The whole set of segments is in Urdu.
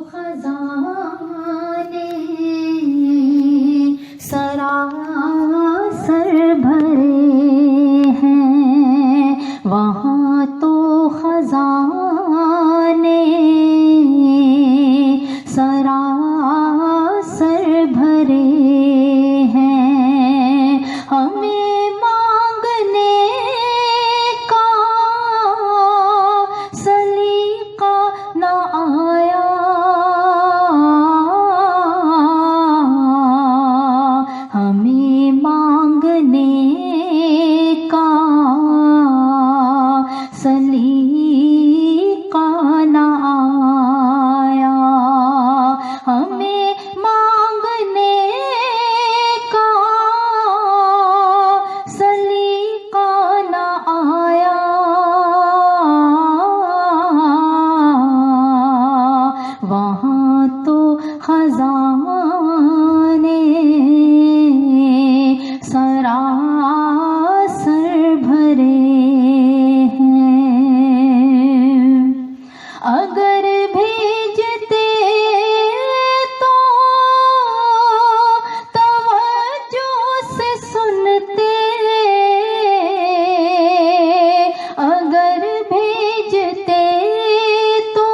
خزانے سراسر بھرے ہیں، وہاں تو خزانے سراسر بھرے ہیں، ہمیں مانگنے کا سلیقہ نہ آیا، ہمیں مانگنے کا سلیقہ نہ آیا، ہمیں مانگنے کا سلیقہ نہ آیا، وہاں تو خزانے سراسر بھرے ہیں، اگر بھیجتے تو توجہ سے سنتے، اگر بھیجتے تو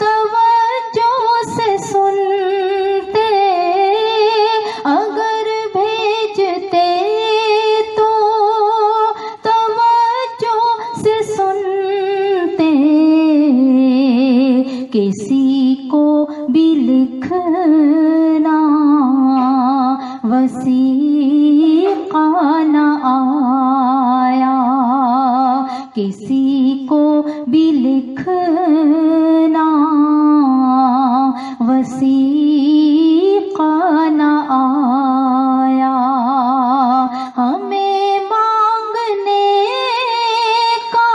توجہ سے سنتے، اگر بھیجتے تو توجہ سے سنتے، کسی کو بھی لکھنا وثیقہ نہ آیا، کسی کو بھی لکھنا وثیقہ نہ آیا، ہمیں مانگنے کا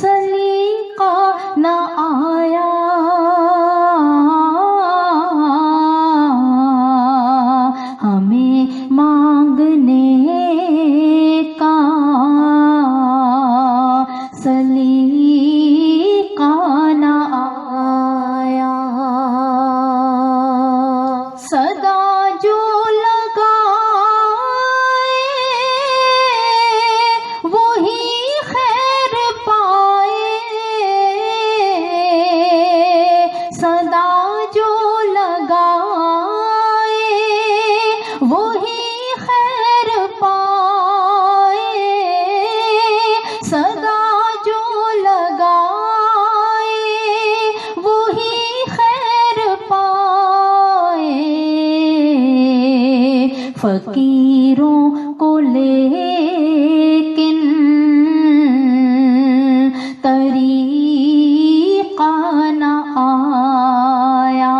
سلیقہ نہ آیا، ہمیں مانگنے کا سلیقہ نہ آیا، صدا جو لگائے وہی خیر پائے، صدا جو لگائے وہی خیر پائے، صدا جو لگائے وہی خیر پائے، فقیروں کو لیکن طریقہ نہ آیا،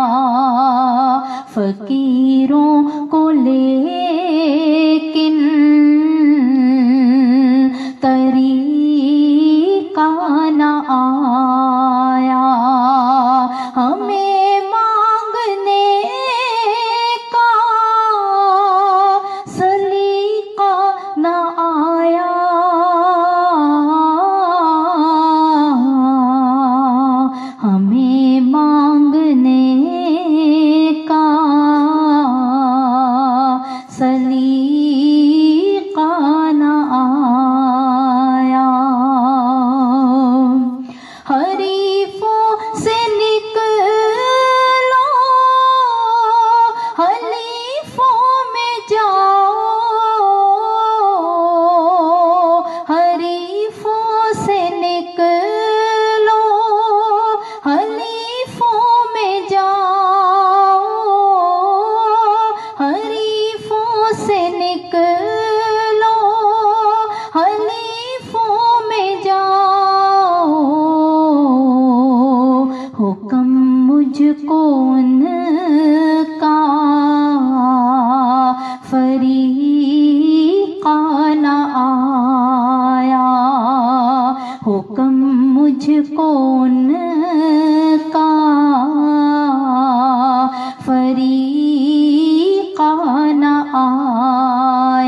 فقیروں کو لیکن طریقہ نہ آیا، ہمیں مانگنے کا سلیقہ نہ آیا، ہمیں مانگنے کا سلیقہ نہ آیا، حریفوں سے نکلو حلیفوں میں جاؤ، حریفوں سے نکلو حلیفوں میں جاؤ، حریفوں سے نکلو حلیفوں میں جاؤ، حکم مجھ کو ان کا فریقہ نہ آیا، حکم مجھ کو ان کا فریقہ نہ آیا،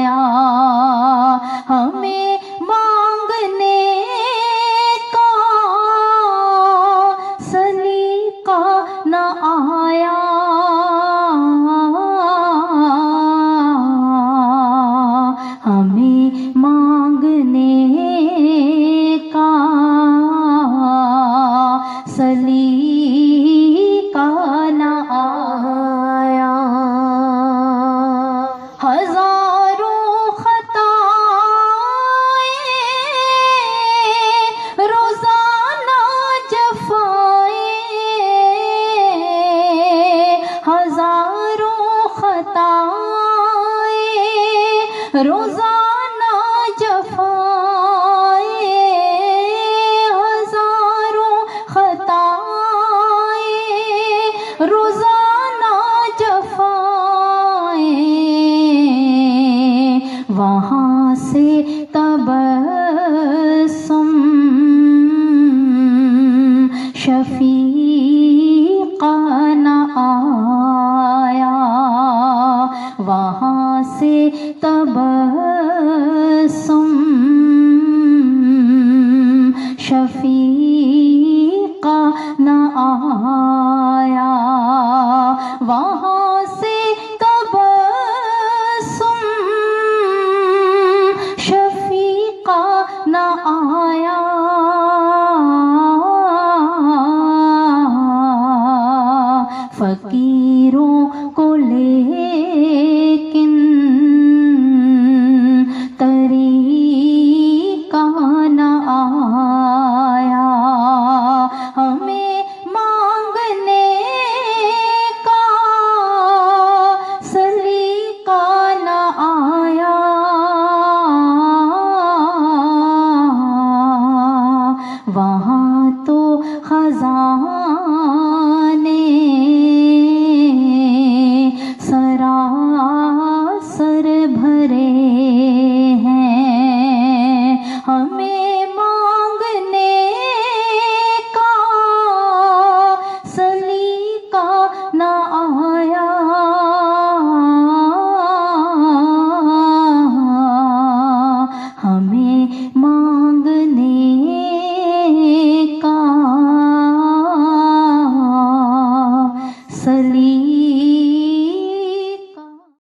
ہزاروں خطائیں روزانہ جفائیں، ہزاروں خطائیں روزانہ جفائیں، ہزاروں خطائیں روزانہ جفائیں، وہاں سے تبسم شفیقانہ آیا، وہاں سے تبسم